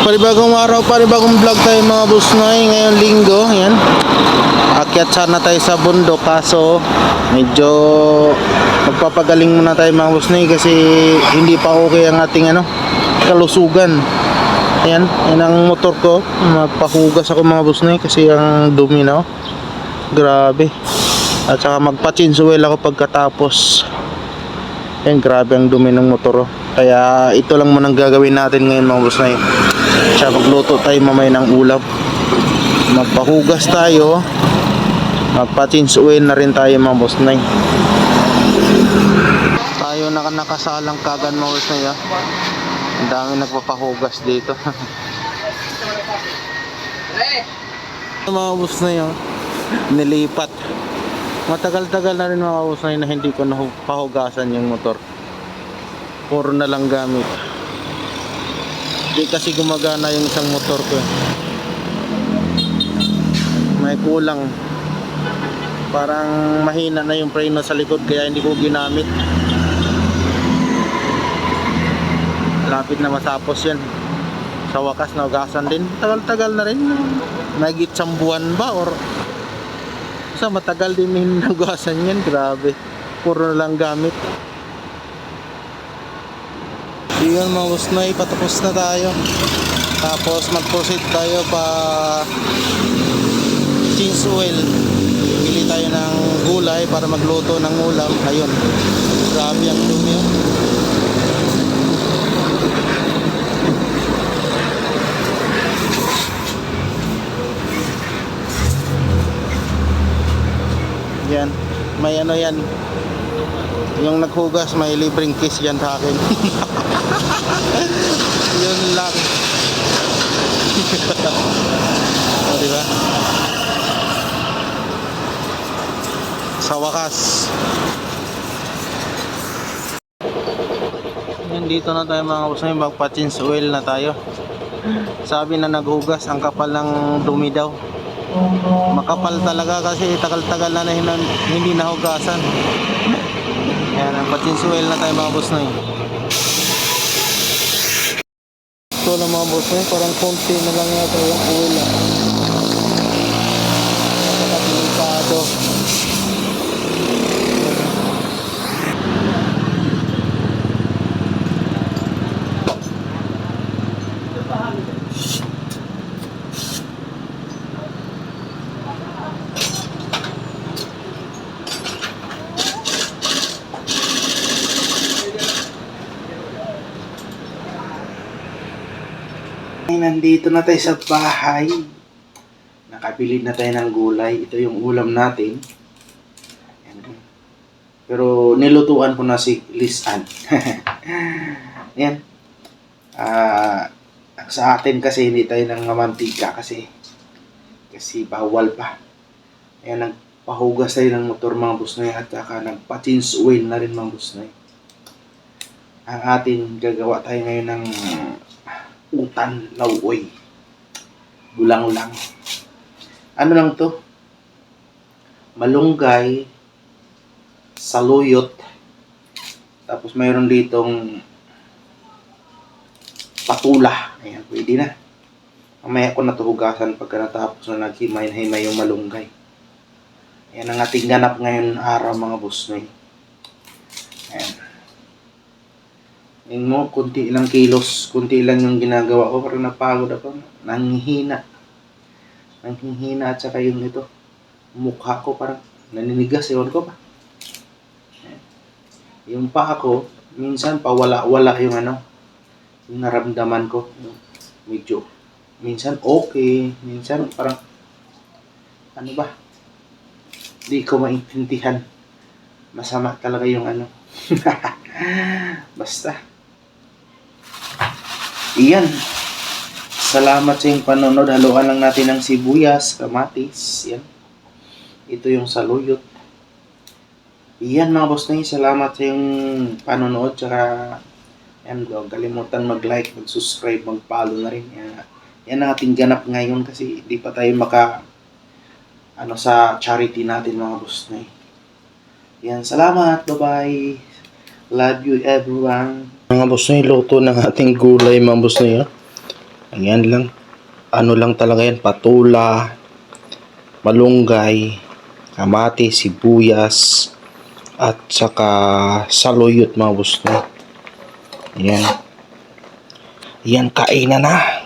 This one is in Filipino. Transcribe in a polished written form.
Panibagong araw, panibagong vlog tayo mga boss noy. Ngayong linggo, yan. Akyat sana tayo sa bundok, kaso medyo magpapagaling muna tayo mga boss noy kasi hindi pa okay ang ating kalusugan. Yan, yan ang motor ko. Magpahugas ako mga boss noy kasi ang dumi na. Grabe. At saka magpa-chinsuel ako pagkatapos. Yan, grabe ang dumi ng motor. Kaya ito lang muna ang gagawin natin ngayon mga boss noy. Tsaka magluto tayo mamaya ng ulam. Magpahugas tayo. Magpa-chinsuel na rin tayo mga boss noy. Tayo nakasalang kagan mga boss noy. Ang dami nagpapahugas dito. Mga boss noy, nilipat. Matagal-tagal na rin mga boss noy na hindi ko napahugasan yung motor. Puro na lang gamit. Hindi kasi gumagana yung isang motor ko. May kulang. Parang mahina na yung preno sa likod kaya hindi ko ginamit. Lapit na matapos yan. Sa wakas naugasan din. Tagal-tagal na rin. Nagit isang buwan ba or sa matagal din yung naugasan yan. Grabe. Puro na lang gamit. Yun mga boss noy, patapos na tayo. Tapos mag-proceed tayo pa chinsuel. Bili tayo ng gulay para magluto ng ulam. Ayun, grabe ang dumi yun. Yan, may yan. Yung naghugas may libreng kiss yan sa akin. Yun lang. O, diba? Sa wakas. Yan, dito na tayo mga boss, magpa-chinsuel na tayo. Sabi na naghugas, ang kapal ng dumi daw. Makapal talaga kasi tagal-tagal na hindi nahugasan. Yan, nagpa-chinsuel na tayo mga boss noy. Ito lang mga boss noy, parang konti na lang yata yung ulam. Napaka-delikado. Nandito na tayo sa bahay. Nakabili na tayo ng gulay. Ito yung ulam natin. Pero nilutuan ko na si Lisan. Yan. Sa atin kasi hindi tayo ng mantika kasi bawal pa. Ayan, nagpahugas tayo ng motor mga boss noy at saka nagpa-chinsuel na rin mga boss noy. Ang atin gagawa tayo ngayon ng utan lauoy. Gulang-lang. Ano lang to? Malunggay, saluyot, tapos mayroon ditong patula. Ayan, pwede na. Mamaya ko natuhugasan pagka natapos na naghimay-himay yung malunggay. Ayan ang ating ganap ngayon araw mga boss noy. Ayan. Yung mo, kunti lang kilos, kunti lang yung ginagawa ko, parang napagod ako, nanghihina at saka yung ito, mukha ko parang naninigas, ewan ko pa. Yung paa ko, minsan pawala-wala yung yung naramdaman ko, medyo, minsan okay, minsan parang, di ko maintindihan, masama talaga yung basta. Iyan. Salamat sa iyong panonood. Haluan lang natin ng sibuyas, kamatis. Yan. Ito yung saluyot. Iyan mga boss noy. Salamat sa iyong panonood. Tsaka, yan, huwag kalimutan mag-like, mag-subscribe, mag-follow na rin. Yan ang ating ganap ngayon kasi di pa tayo sa charity natin mga boss noy. Yan. Salamat. Bye-bye. Love you everyone. Mga boss noy, luto ng ating gulay mga boss noy. Ayan lang. Ano lang talaga yan, patula, malunggay, kamatis, sibuyas, at saka saluyot mga boss Noy. Ayan. Ayan, kainan na.